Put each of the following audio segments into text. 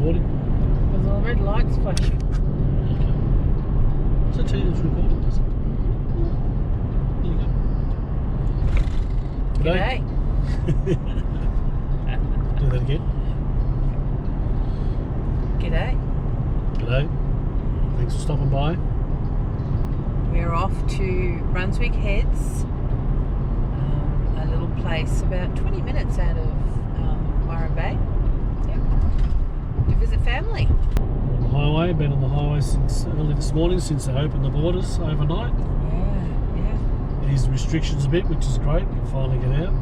recording? Because the red light's flashing. Okay. So tell you it's recording, does it? There you go. G'day. Do that again. G'day. G'day. Thanks for stopping by. We're off to Brunswick Heads, a little place about 20 minutes out of Byron Bay. Yep. To visit family. On the highway, been on the highway since early this morning, since they opened the borders overnight. Yeah. Eased restrictions a bit, which is great. We can finally get out.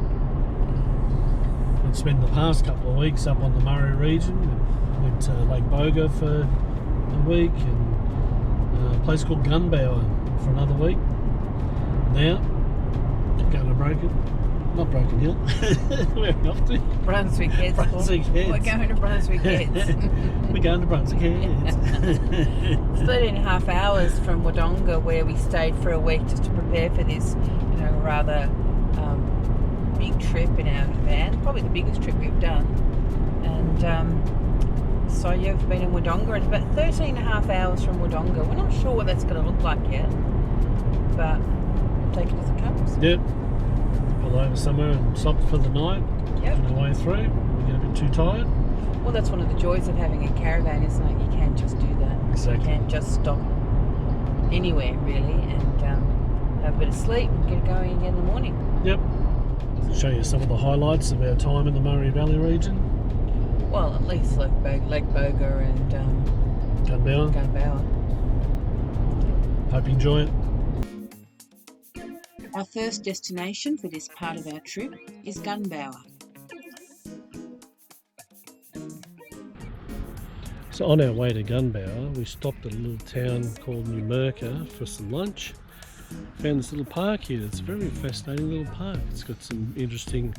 And spent the past couple of weeks up on the Murray region. Went to Lake Boga for a week and a place called Gunbower for another week. Now, going to Broken Hill. Where are we off to? Brunswick Heads. Brunswick Heads. We're going to Brunswick Heads. We're going to Brunswick Heads. It's 13.5 hours from Wodonga, where we stayed for a week just to prepare for this, rather big trip in our van. Probably the biggest trip we've done. And so you've been in Wodonga. It's about 13.5 hours from Wodonga. We're not sure what that's going to look like yet, but we'll take it as it comes. Yep. Pull over somewhere and stop for the night. Yep. On the way through, we get a bit too tired. Well, that's one of the joys of having a caravan, isn't it? You can't just do that. Exactly. You can't just stop anywhere, really, and have a bit of sleep and get going again in the morning. Yep. Show you some of the highlights of our time in the Murray Valley region. Well, at least Lake Boga and Gunbower. Hope you enjoy it. Our first destination for this part of our trip is Gunbower. So on our way to Gunbower, we stopped at a little town called New Mercer for some lunch. Found this little park here. It's a very fascinating little park. It's got some interesting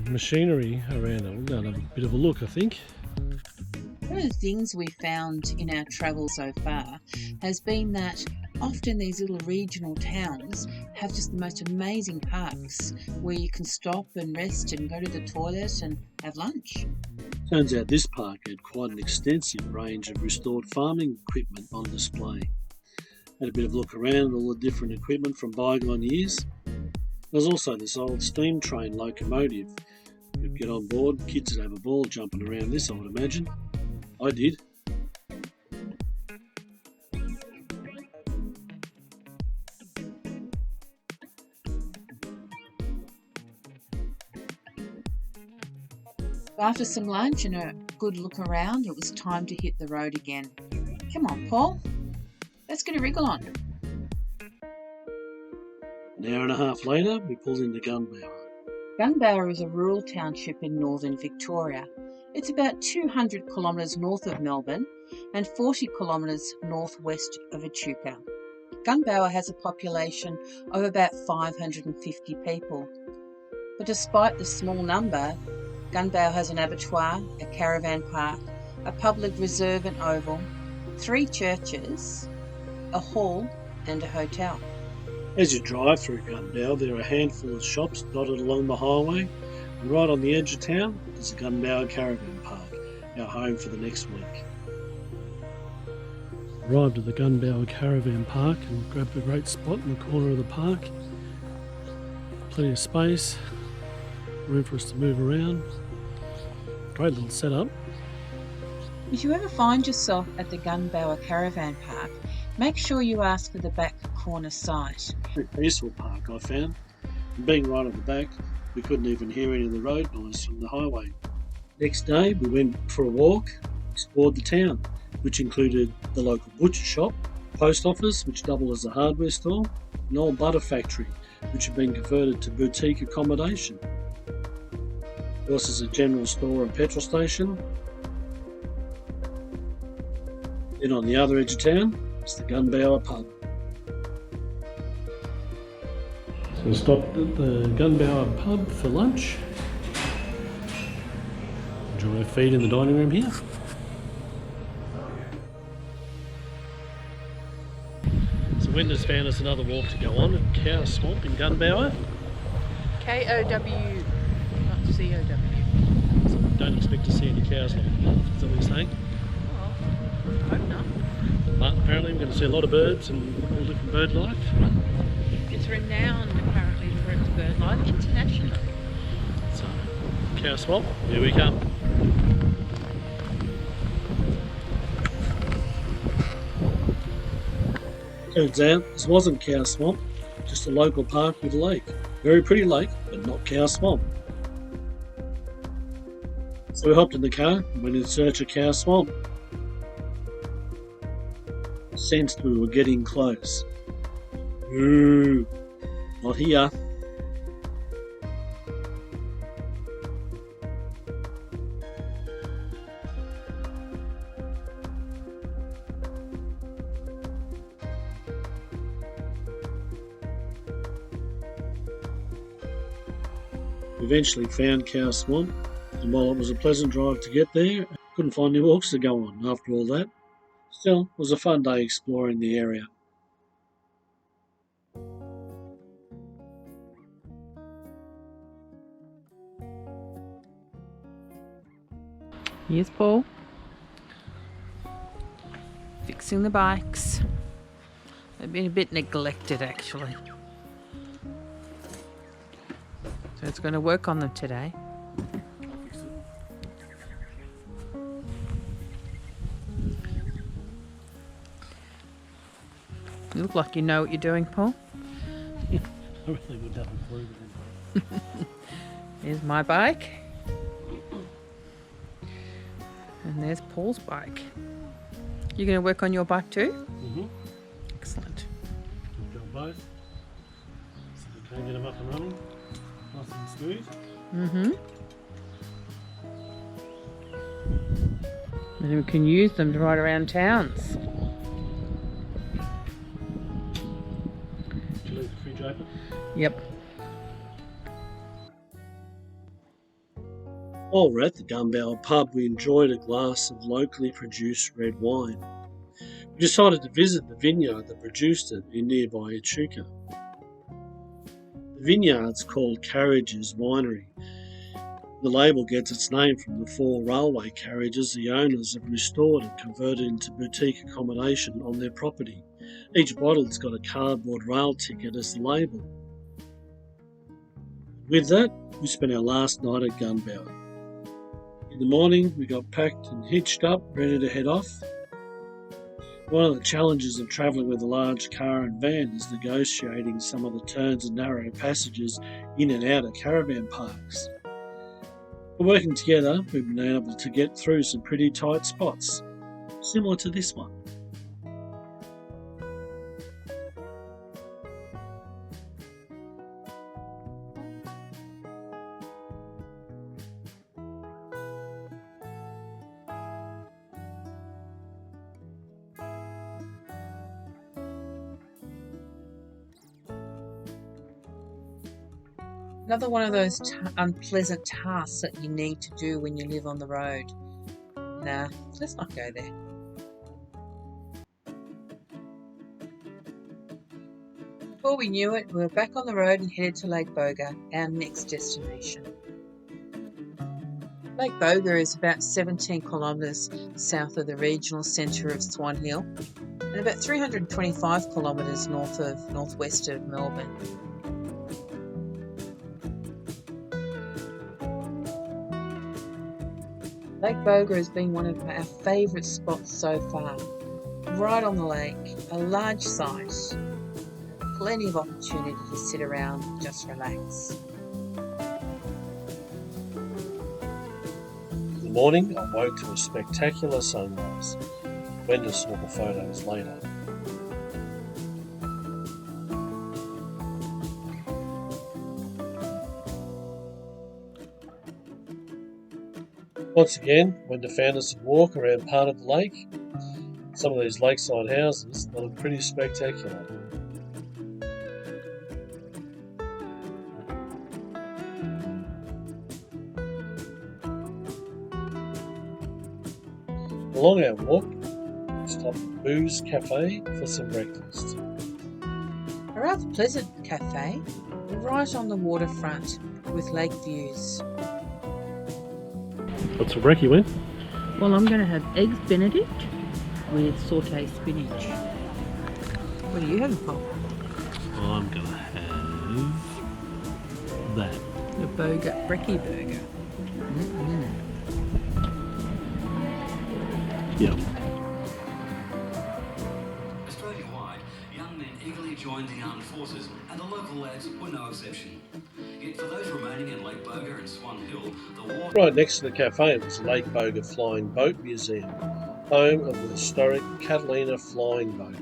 machinery around it. We'll go and have a bit of a look, I think. One of the things we found in our travel so far has been that often these little regional towns have just the most amazing parks where you can stop and rest and go to the toilet and have lunch. Turns out this park had quite an extensive range of restored farming equipment on display. Had a bit of a look around at all the different equipment from bygone years. There's also this old steam train locomotive. You'd get on board, kids would have a ball jumping around this, I would imagine. I did. After some lunch and a good look around, it was time to hit the road again. Come on, Paul. Let's get a wriggle on. An hour and a half later, we pulled into Gunbower. Gunbower is a rural township in northern Victoria. It's about 200 kilometres north of Melbourne and 40 kilometres northwest of Echuca. Gunbower has a population of about 550 people. But despite the small number, Gunbower has an abattoir, a caravan park, a public reserve and oval, 3 churches, a hall and a hotel. As you drive through Gunbower, there are a handful of shops dotted along the highway, and right on the edge of town is the Gunbower Caravan Park, our home for the next week. Arrived at the Gunbower Caravan Park and grabbed a great spot in the corner of the park. Plenty of space, room for us to move around. Great little setup. If you ever find yourself at the Gunbower Caravan Park, make sure you ask for the back corner site. Very peaceful park, I found. And being right at the back, we couldn't even hear any of the road noise from the highway. Next day, we went for a walk, explored the town, which included the local butcher shop, post office, which doubled as a hardware store, an old butter factory, which had been converted to boutique accommodation. There was a general store and petrol station. Then on the other edge of town is the Gunbower pub. So we stopped at the Gunbower pub for lunch. Enjoy our feed in the dining room here. So Wendy's found us another walk to go on at Cow Swamp in Gunbower. K-O-W, not C-O-W. don't expect to see any cows like that. Is that what you're saying? Well, I hope not. But apparently we're going to see a lot of birds and all different bird life. It's renowned apparently for its bird life internationally. So, cow swamp, here we come. Turns out this wasn't cow swamp, just a local park with a lake. Very pretty lake, but not cow swamp. So we hopped in the car and went in search of cow swamp. Sensed we were getting close. Ooh, not here. We eventually found Cow Swamp, and while it was a pleasant drive to get there, I couldn't find any walks to go on after all that. Still, it was a fun day exploring the area. Here's Paul. Fixing the bikes. They've been a bit neglected actually. So it's going to work on them today. You look like you know what you're doing, Paul. I really would have improved it. Here's my bike. And there's Paul's bike. You're going to work on your bike too? Mm-hmm. Excellent. We've got both. So we can get them up and running. Nice and smooth. Mm-hmm. And we can use them to ride around towns. Did you leave the fridge open? Yep. While we're at the Gunbower pub, we enjoyed a glass of locally produced red wine. We decided to visit the vineyard that produced it in nearby Echuca. The vineyard's called Carriages Winery. The label gets its name from the 4 railway carriages the owners have restored and converted into boutique accommodation on their property. Each bottle's got a cardboard rail ticket as the label. With that, we spent our last night at Gunbower. In the morning, we got packed and hitched up, ready to head off. One of the challenges of travelling with a large car and van is negotiating some of the turns and narrow passages in and out of caravan parks. But working together, we've been able to get through some pretty tight spots, similar to this one. Another one of those unpleasant tasks that you need to do when you live on the road. Nah, let's not go there. Before we knew it, we were back on the road and headed to Lake Boga, our next destination. Lake Boga is about 17 kilometres south of the regional centre of Swan Hill and about 325 kilometres northwest of Melbourne. Lake Boga has been one of our favourite spots so far. Right on the lake, a large site, plenty of opportunity to sit around and just relax. In the morning, I woke to a spectacular sunrise. Wenda saw the photos later. Once again, Wenda found us a walk around part of the lake. Some of these lakeside houses look pretty spectacular. Along our walk, we stopped at Boo's Cafe for some breakfast. A rather pleasant cafe, right on the waterfront with lake views. What's for brekkie, Win? Well, I'm going to have eggs Benedict with sauté spinach. What are you having, Paul? I'm going to have that. The Boga, brekkie burger. Yep. Australia-wide, young men eagerly joined the armed forces, and the local lads were no exception. Yet for those remaining in Lake Boga and Swan Hill, the war... Right next to the cafe was the Lake Boga Flying Boat Museum, home of the historic Catalina flying boat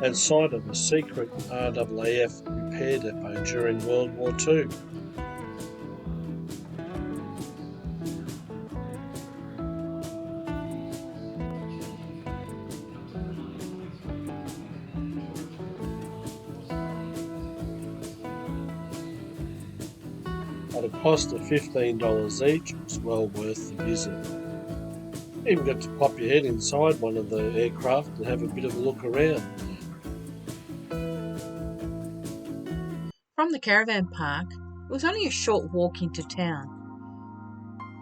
and site of a secret RAAF repair depot during World War II. At a cost of $15 each, it was well worth the visit. Even got to pop your head inside one of the aircraft and have a bit of a look around. From the caravan park, it was only a short walk into town.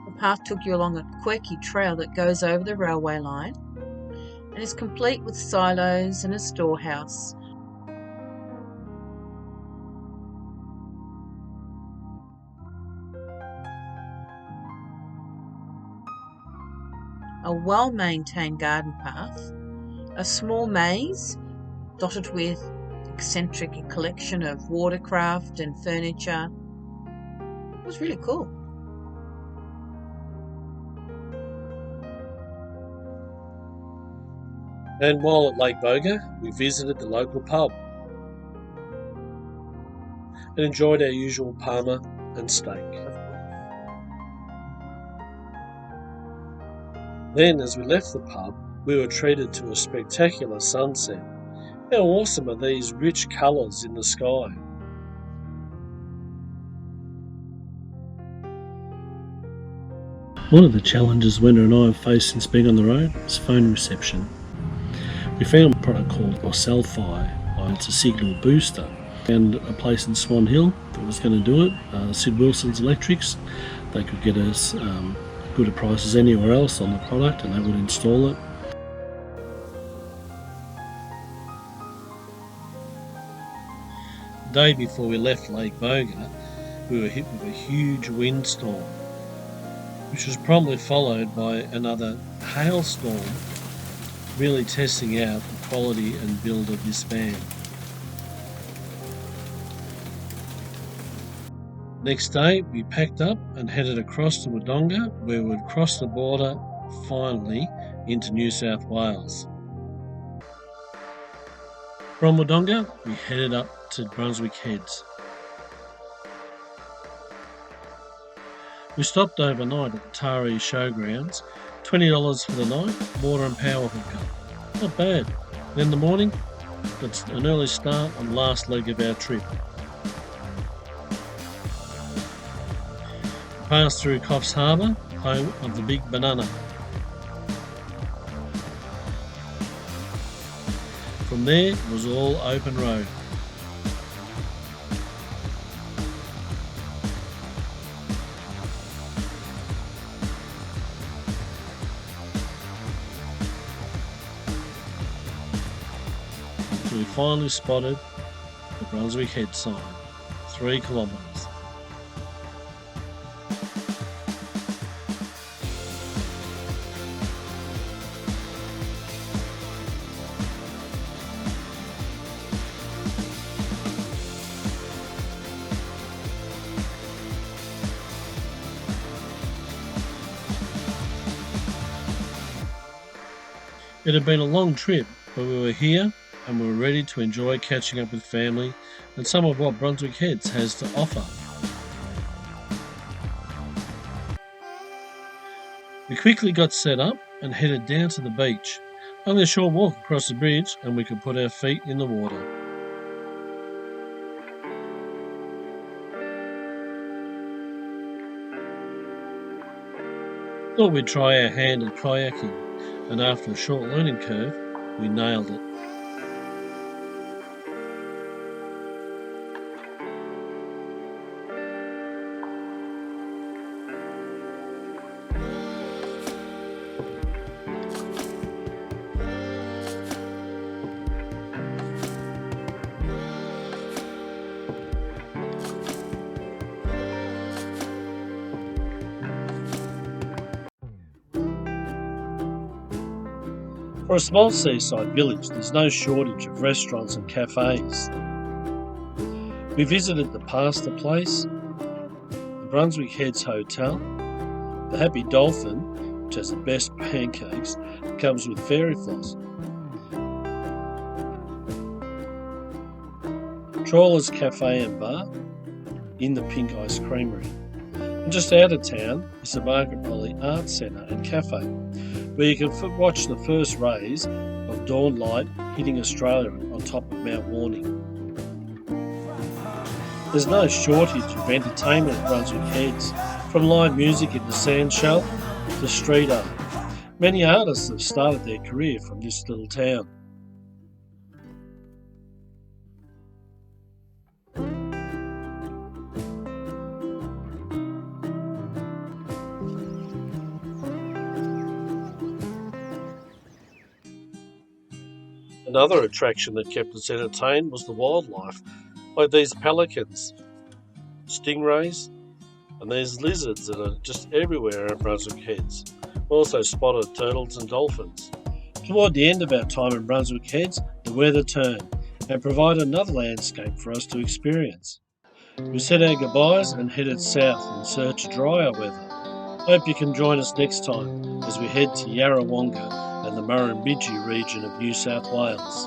The path took you along a quirky trail that goes over the railway line and is complete with silos and a storehouse. A well-maintained garden path, a small maze dotted with eccentric collection of watercraft and furniture. It was really cool. And while at Lake Boga, we visited the local pub and enjoyed our usual parma and steak. Then, as we left the pub, we were treated to a spectacular sunset. How awesome are these rich colours in the sky? One of the challenges Wendy and I have faced since being on the road is phone reception. We found a product called Ocelfi. It's a signal booster. And a place in Swan Hill that was going to do it, Sid Wilson's Electrics. They could get us good at prices anywhere else on the product and they would install it. The day before we left Lake Boga, we were hit with a huge windstorm, which was promptly followed by another hailstorm, really testing out the quality and build of this van. Next day, we packed up and headed across to Wodonga, where we would cross the border finally into New South Wales. From Wodonga, we headed up to Brunswick Heads. We stopped overnight at the Taree Showgrounds, $20 for the night, water and power hookup. Not bad. Then in the morning, that's an early start on the last leg of our trip. Passed through Coffs Harbour, home of the Big Banana. From there, it was all open road. Until we finally spotted the Brunswick Head sign, 3 kilometres. It had been a long trip, but we were here and we were ready to enjoy catching up with family and some of what Brunswick Heads has to offer. We quickly got set up and headed down to the beach. Only a short walk across the bridge and we could put our feet in the water. Thought we'd try our hand at kayaking, and after a short learning curve, we nailed it. For a small seaside village, there's no shortage of restaurants and cafes. We visited the Pasta Place, the Brunswick Heads Hotel, the Happy Dolphin, which has the best pancakes, comes with fairy floss, Trawler's Cafe and Bar, in the Pink Ice Creamery. And just out of town is the Margaret Polly Arts Centre and Cafe, where you can watch the first rays of dawn light hitting Australia on top of Mount Warning. There's no shortage of entertainment at Brunswick Heads, from live music in the sand shell to street art. Many artists have started their career from this little town. Another attraction that kept us entertained was the wildlife, like these pelicans, stingrays, and these lizards that are just everywhere at Brunswick Heads. We also spotted turtles and dolphins. Toward the end of our time in Brunswick Heads, the weather turned and provided another landscape for us to experience. We said our goodbyes and headed south in search of drier weather. Hope you can join us next time as we head to Yarrawonga and the Murrumbidgee region of New South Wales.